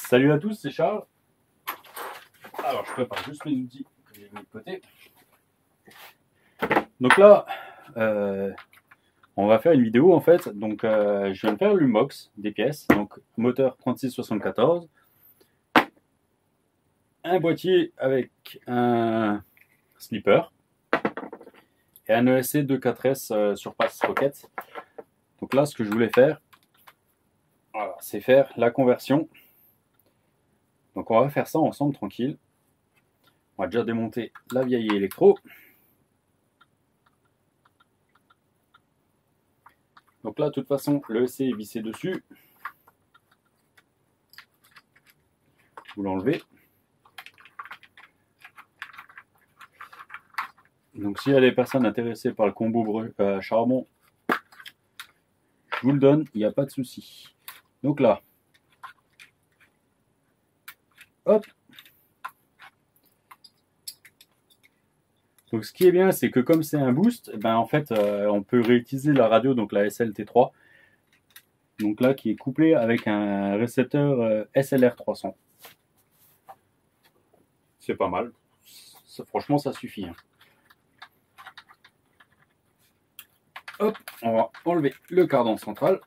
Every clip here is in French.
Salut à tous, c'est Charles. Alors, je prépare juste mes outils que j'ai mis de côté. Donc là, on va faire une vidéo en fait. Donc, je viens de faire l'unbox des pièces. Donc, moteur 3674, un boîtier avec un slipper et un ESC 24S Surpass Rocket. Donc là, ce que je voulais faire, voilà, c'est faire la conversion. Donc, on va faire ça ensemble tranquille. On va déjà démonter la vieille électro. Donc là, de toute façon, le ESC est vissé dessus. Vous l'enlevez. Donc s'il y a des personnes intéressées par le combo charbon, je vous le donne, il n'y a pas de souci. Donc là, hop. Donc ce qui est bien, c'est que comme c'est un boost, ben en fait, on peut réutiliser la radio, donc la SLT3. Donc là, qui est couplée avec un récepteur SLR 300. C'est pas mal. Franchement, ça suffit. Hein. Hop, on va enlever le cardan central.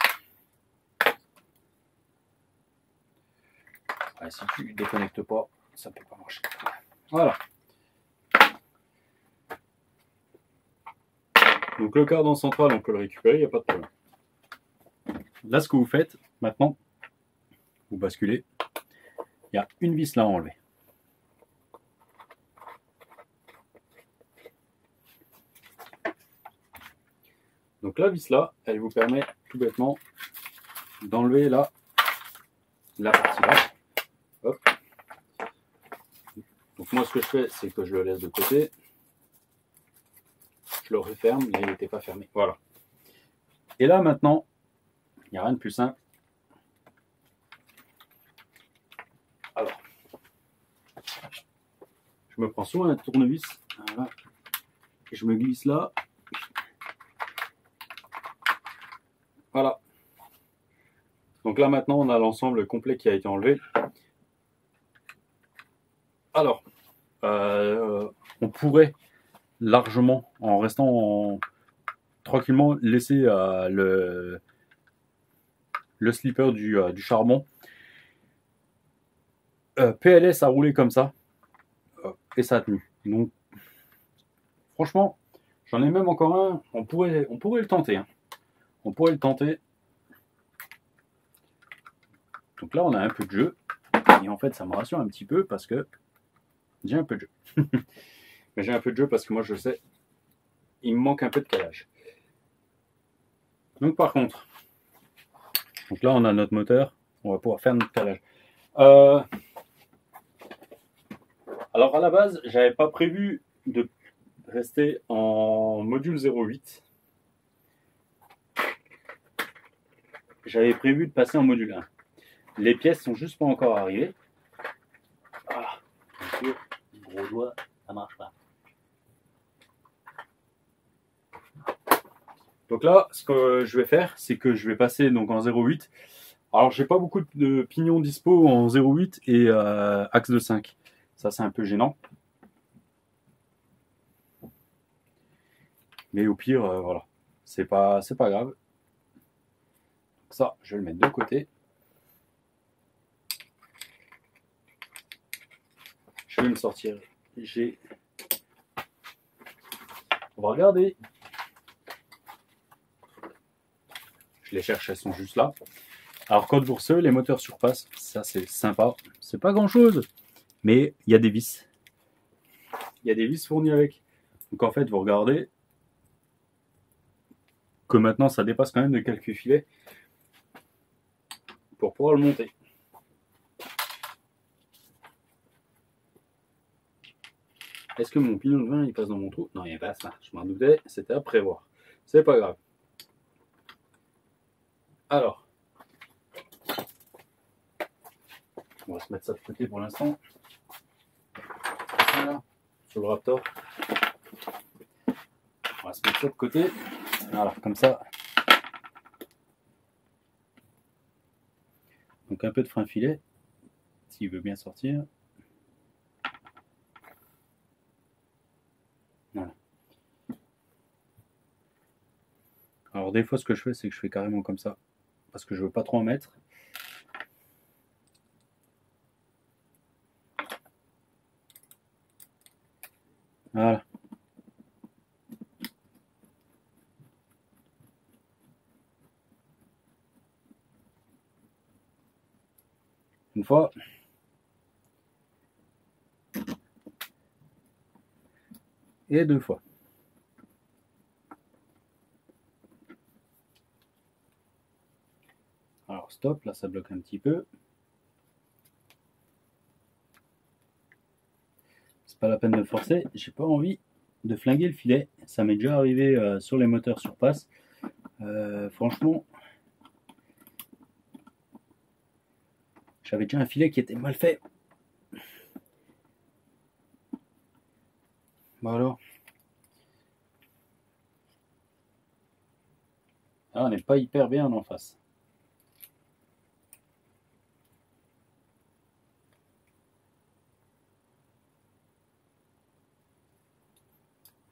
Ouais, si tu ne déconnectes pas, ça ne peut pas marcher. Voilà. Donc le cardan central, on peut le récupérer, il n'y a pas de problème. Là, ce que vous faites, maintenant, vous basculez. Il y a une vis là à enlever. Donc la vis là, elle vous permet tout bêtement d'enlever la partie là. Hop. Donc moi ce que je fais, c'est que je le laisse de côté. Je le referme, là il n'était pas fermé. Voilà. Et là maintenant, il n'y a rien de plus simple. Alors, je me prends soit un tournevis, voilà, et je me glisse là. Voilà. Donc là maintenant on a l'ensemble complet qui a été enlevé. Alors, on pourrait largement, en restant tranquillement, laisser le slipper du charbon PLS a roulé comme ça et ça a tenu. Donc franchement, j'en ai même encore un. On pourrait le tenter. Hein. On pourrait le tenter. Donc là, on a un peu de jeu. Et en fait, ça me rassure un petit peu parce que j'ai un peu de jeu. Mais j'ai un peu de jeu parce que moi, je sais, il me manque un peu de calage. Donc par contre, donc là, on a notre moteur. On va pouvoir faire notre calage. Alors à la base, j'avais pas prévu de rester en module 08. J'avais prévu de passer en module 1. Les pièces sont juste pas encore arrivées. Ah, bien sûr, gros doigt, ça marche pas. Donc là, ce que je vais faire, c'est que je vais passer donc en 08. Alors, j'ai pas beaucoup de pignons dispo en 08 et axe de 5. Ça, c'est un peu gênant. Mais au pire, voilà, c'est pas grave. Donc ça, je vais le mettre de côté. Je vais me sortir. On va regarder. Je les cherche, elles sont juste là. Alors, code Bourseux, les moteurs surpassent. Ça, c'est sympa. C'est pas grand chose, mais il y a des vis. Il y a des vis fournies avec. Donc, en fait, vous regardez que maintenant, ça dépasse quand même de quelques filets pour pouvoir le monter. Est-ce que mon pignon de vin il passe dans mon trou? Non, il passe là. Je m'en doutais, c'était à prévoir. C'est pas grave. Alors, on va se mettre ça de côté pour l'instant. Voilà, sur le Raptor. On va se mettre ça de côté. Voilà, comme ça. Donc un peu de frein filet. s'il veut bien sortir. Voilà. Alors des fois ce que je fais, c'est que je fais carrément comme ça, parce que je veux pas trop en mettre. Voilà. Une fois. Et deux fois. Alors stop, là ça bloque un petit peu. C'est pas la peine de forcer, j'ai pas envie de flinguer le filet. Ça m'est déjà arrivé sur les moteurs surpasse. Franchement, j'avais déjà un filet qui était mal fait. Bon alors. Ah, on n'est pas hyper bien en face.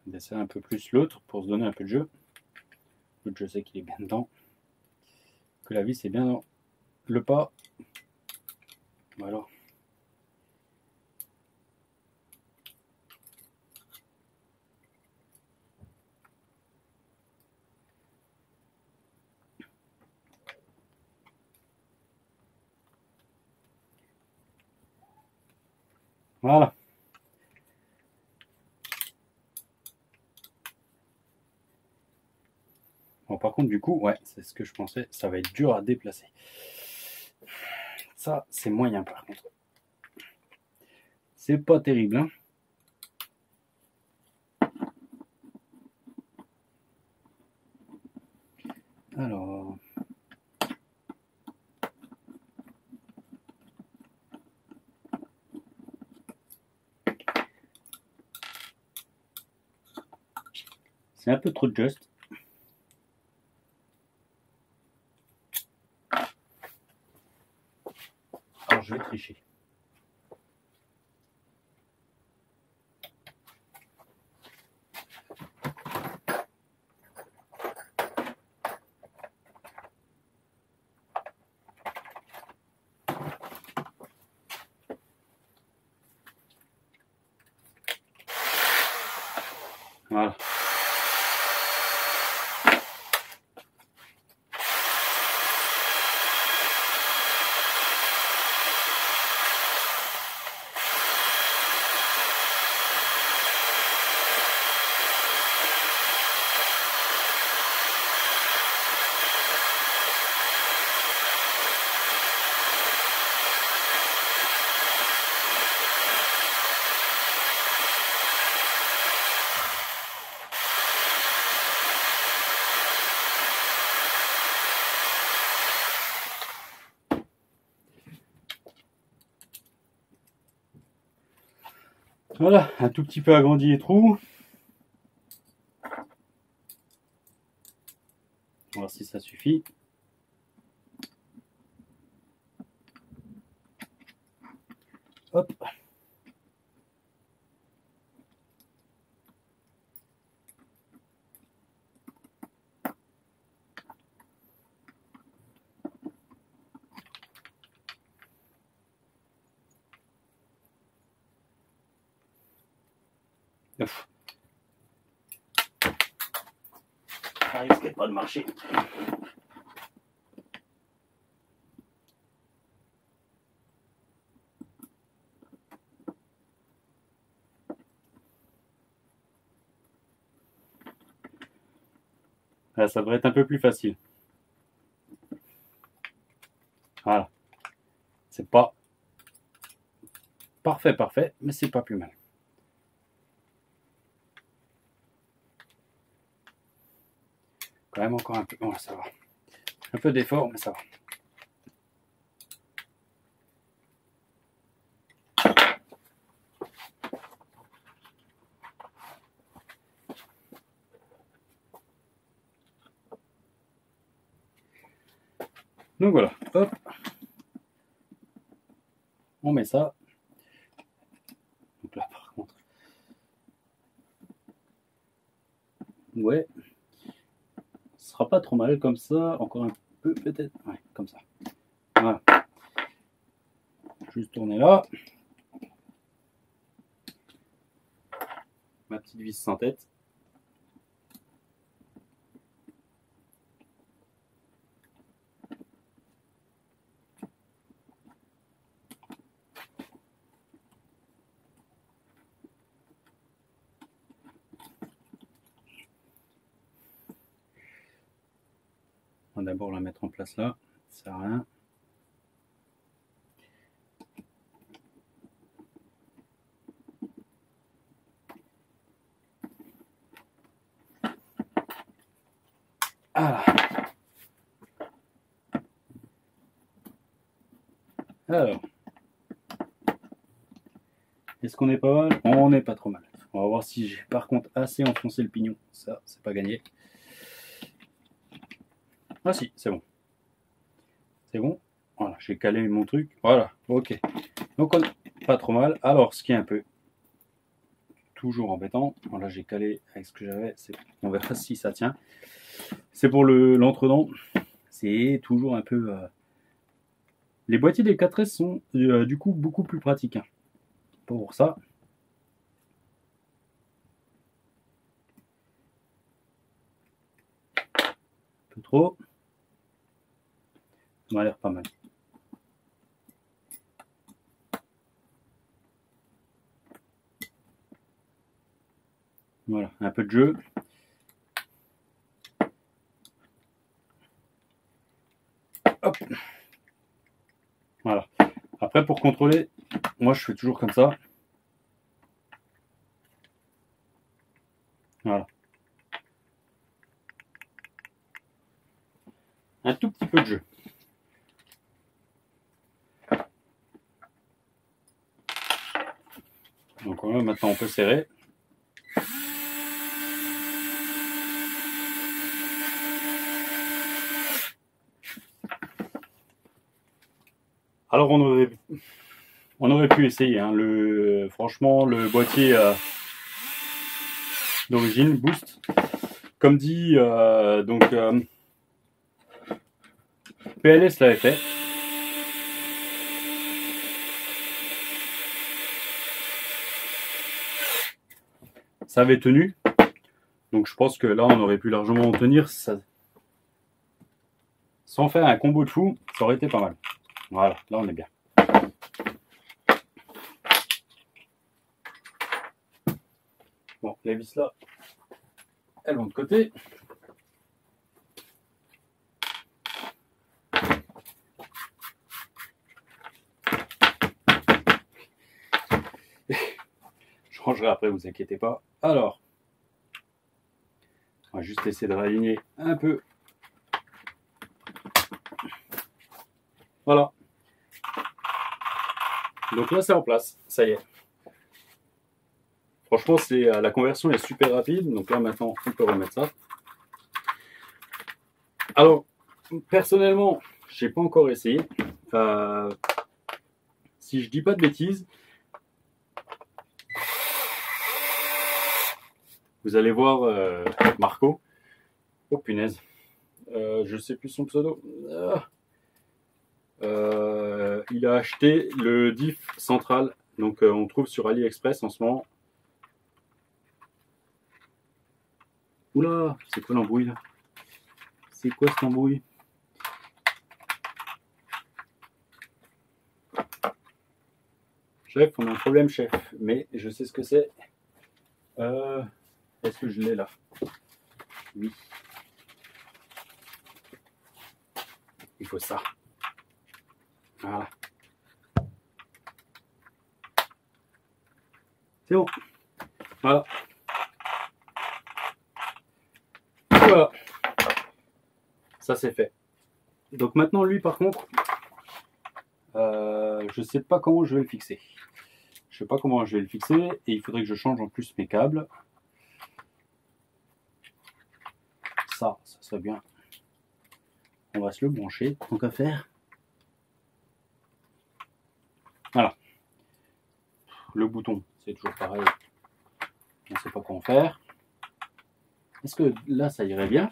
On essaie un peu plus l'autre pour se donner un peu de jeu. L'autre, je sais qu'il est bien dedans. Que la vis est bien dans le pas. Voilà. Voilà. Bon, par contre, du coup, ouais, c'est ce que je pensais. Ça va être dur à déplacer. Ça, c'est moyen par contre. C'est pas terrible, hein. Alors. C'est un peu trop juste. Alors je vais tricher. Voilà. Voilà, un tout petit peu agrandi les trous. On va voir si ça suffit. Hop. Ouf. Ça risque pas de marcher. Là, ça devrait être un peu plus facile. Voilà. C'est pas parfait, mais c'est pas plus mal. Quand même encore un peu. Bon, ça va. Un peu d'effort, mais ça va. Donc voilà, hop. on met ça. Donc là par contre, ouais, ce sera pas trop mal comme ça, encore un peu peut-être, ouais, comme ça. Voilà. Juste tourner là. Ma petite vis sans tête. On va d'abord la mettre en place là, ça sert à rien. Ah. Alors, est-ce qu'on est pas mal? On n'est pas trop mal. On va voir si j'ai par contre assez enfoncé le pignon. Ça, c'est pas gagné. Ah si, c'est bon. C'est bon. Voilà, j'ai calé mon truc. Voilà, ok. Donc on est pas trop mal. Alors, ce qui est un peu toujours embêtant, voilà, j'ai calé avec ce que j'avais. On verra si ça tient. C'est pour l'entre-dents. C'est toujours un peu... Les boîtiers des 4S sont du coup beaucoup plus pratiques. Hein. Pour ça. Un peu trop. Ça m'a l'air pas mal. Voilà, un peu de jeu. Hop. Voilà. Après, pour contrôler, moi je fais toujours comme ça. Voilà. Un tout petit peu de jeu. Donc voilà, maintenant on peut serrer. Alors on aurait pu essayer. Hein, franchement, le boîtier d'origine Boost, comme dit, PLS l'avait fait. Ça avait tenu. Donc je pense que là on aurait pu largement en tenir. Ça... Sans faire un combo de fou, ça aurait été pas mal. Voilà, là on est bien. Bon, les vis là, elles vont de côté. Je rangerai après, vous inquiétez pas. Alors, on va juste essayer de réaligner un peu. Voilà. Donc là, c'est en place. Ça y est. Franchement, la conversion est super rapide. Donc là, maintenant, on peut remettre ça. Alors, personnellement, je n'ai pas encore essayé. Si je dis pas de bêtises, vous allez voir Marco. Oh punaise. Je sais plus son pseudo. Il a acheté le diff central. Donc on trouve sur AliExpress en ce moment. Oula, c'est quoi l'embrouille là? C'est quoi cette embrouille? Chef, on a un problème, chef. Mais je sais ce que c'est. Est-ce que je l'ai là? Oui. Il faut ça. Voilà. C'est bon. Voilà. Voilà. Ça c'est fait. Donc maintenant lui par contre, je sais pas comment je vais le fixer. Je sais pas comment je vais le fixer et il faudrait que je change en plus mes câbles. Ça serait bien. On va se le brancher, tant qu'à faire. Voilà. le bouton, c'est toujours pareil. On ne sait pas quoi en faire. Est-ce que là, ça irait bien?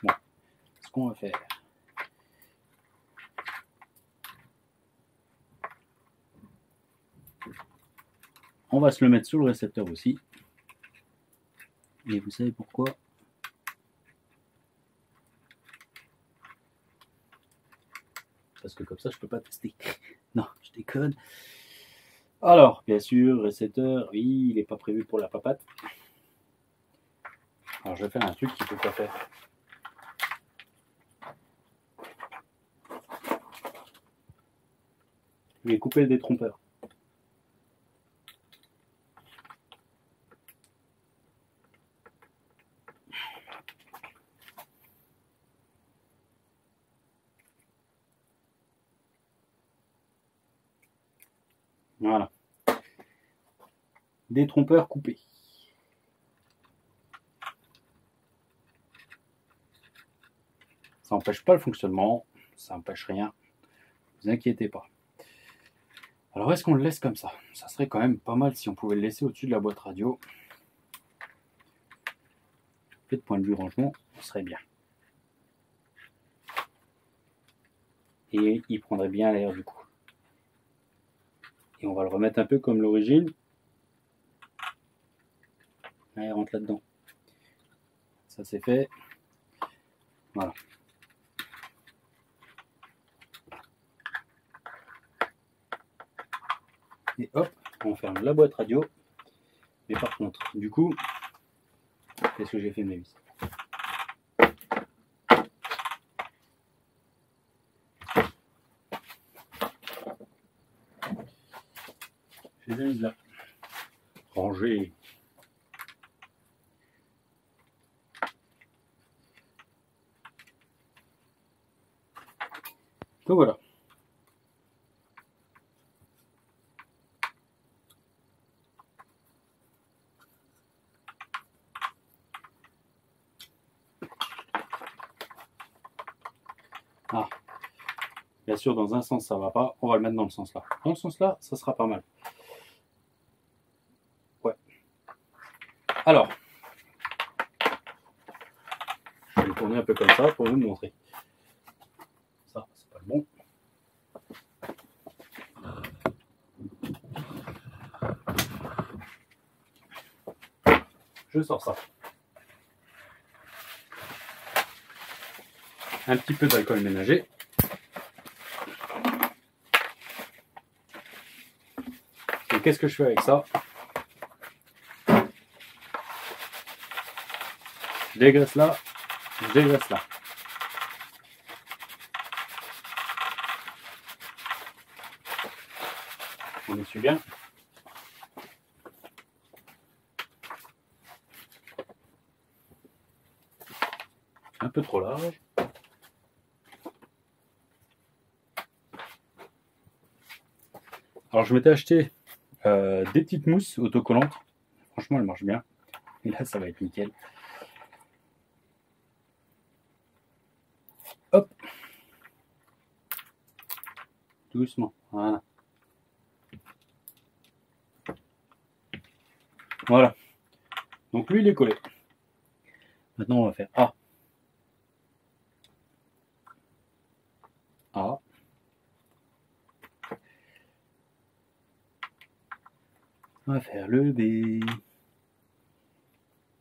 Bon, ce qu'on va faire. On va se le mettre sur le récepteur aussi. Et vous savez pourquoi? Parce que comme ça, je peux pas tester. Non, je déconne. Alors, bien sûr, récepteur, oui, il n'est pas prévu pour la papate. Alors, je vais faire un truc qu'il ne faut pas faire. Je vais couper le détrompeur. Voilà. Détrompeur coupé. Ça n'empêche pas le fonctionnement, ça n'empêche rien. Ne vous inquiétez pas. Alors, est-ce qu'on le laisse comme ça? Ça serait quand même pas mal si on pouvait le laisser au-dessus de la boîte radio. De point de vue rangement, ce serait bien. Et il prendrait bien l'air du coup. Et on va le remettre un peu comme l'origine. Allez, rentre là-dedans. Ça c'est fait. Voilà. Et hop, on ferme la boîte radio. Mais par contre, du coup, qu'est-ce que j'ai fait de mes vis? Je les ai mises là. Rangées. Donc voilà. Ah, bien sûr, dans un sens ça va pas, on va le mettre dans le sens là. Dans le sens là, ça sera pas mal. Ouais. Alors, je vais le tourner un peu comme ça pour vous montrer. Ça, c'est pas le bon. Je sors ça. Un petit peu d'alcool ménager. Et qu'est-ce que je fais avec ça? Je dégraisse là, je dégraisse là. On essuie bien. Un peu trop large. Alors je m'étais acheté des petites mousses autocollantes. Franchement, elles marchent bien. Et là, ça va être nickel. Hop. Doucement. Voilà. Voilà. Donc lui, il est collé. Maintenant, on va faire A. A. On va faire le B.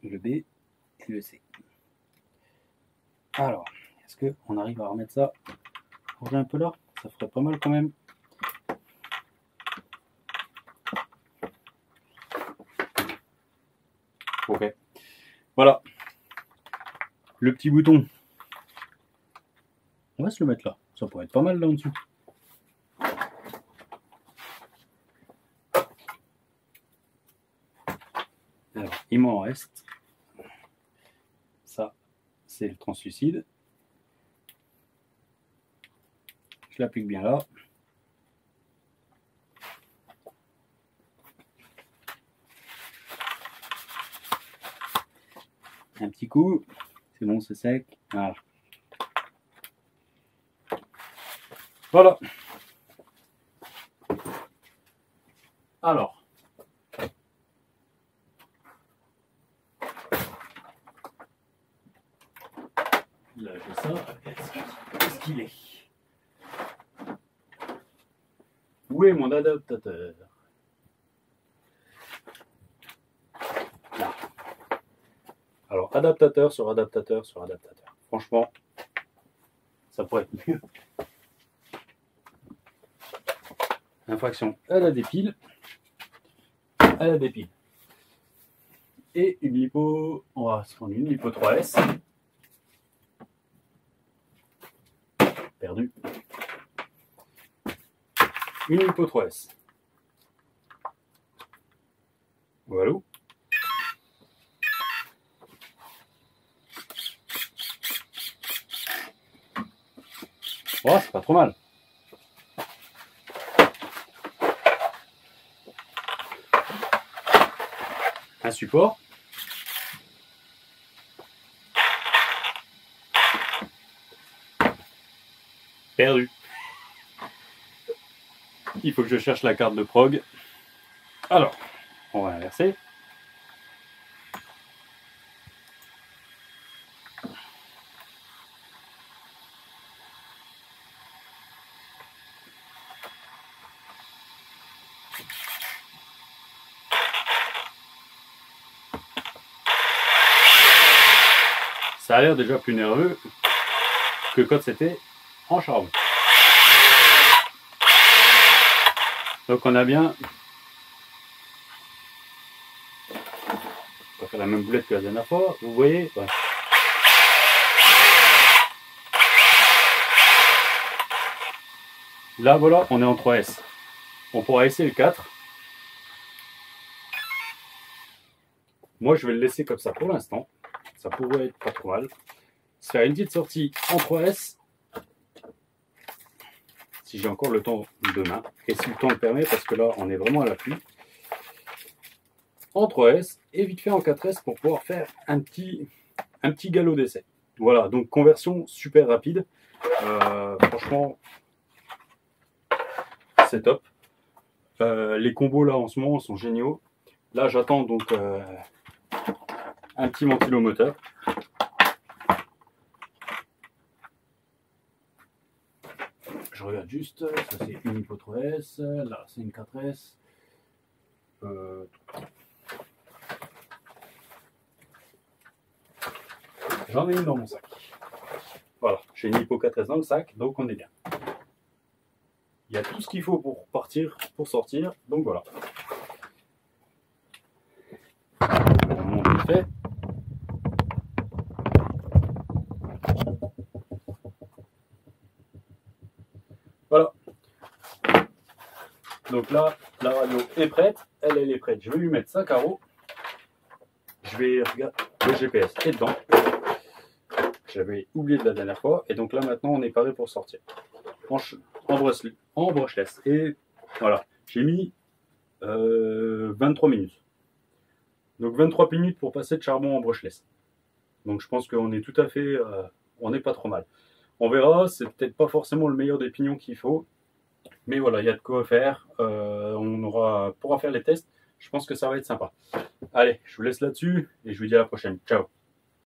Le B et le C. Alors, est-ce qu'on arrive à remettre ça un peu là? Ça ferait pas mal quand même. Ok. Voilà. Le petit bouton. On va se le mettre là. Ça pourrait être pas mal là en dessous. Alors, il m'en reste. Ça, c'est le translucide. Je l'applique bien là. Un petit coup. C'est bon, c'est sec. Voilà. Voilà. Alors, là j'ai ça. Qu'est-ce qu'il est? Où est mon adaptateur? Là. Alors, adaptateur sur adaptateur sur adaptateur. Franchement, ça pourrait être mieux. Infraction, elle a des piles. Elle a des piles. Et une lipo, on va se prendre une lipo 3S. Perdu. Une lipo 3S. Voilà. Oh, c'est pas trop mal. Un support. Perdu. Il faut que je cherche la carte de prog. Alors, on va inverser. Ça a l'air déjà plus nerveux que quand c'était en charbon. Donc on a bien... On va faire la même boulette que la dernière fois, vous voyez ouais. Là voilà, on est en 3S. On pourra essayer le 4. Moi je vais le laisser comme ça pour l'instant. Ça pourrait être pas trop mal. Se faire une petite sortie en 3S. Si j'ai encore le temps demain. Et si le temps le permet, parce que là on est vraiment à l'appui. En 3S et vite fait en 4S pour pouvoir faire un petit galop d'essai. Voilà, donc conversion super rapide. Franchement, c'est top. Les combos là en ce moment sont géniaux. Là j'attends donc un petit ventilomoteur. Je regarde juste, ça c'est une Hypo 3S, là c'est une 4S. J'en ai une dans mon sac. Voilà, j'ai une Hypo 4S dans le sac, donc on est bien. Il y a tout ce qu'il faut pour partir, pour sortir, donc voilà. On monte vite fait. Voilà. Donc là, la radio est prête, elle est prête. Je vais lui mettre 5 carreaux. Je vais regarder le GPS est dedans. J'avais oublié de la dernière fois. Et donc là, maintenant, on est paré pour sortir. En brushless. Et voilà, j'ai mis 23 minutes. Donc 23 minutes pour passer de charbon en brushless. Donc je pense qu'on est tout à fait... on n'est pas trop mal. On verra, c'est peut-être pas forcément le meilleur des pignons qu'il faut. Mais voilà, il y a de quoi faire. On pourra faire les tests. Je pense que ça va être sympa. Allez, je vous laisse là-dessus et je vous dis à la prochaine. Ciao.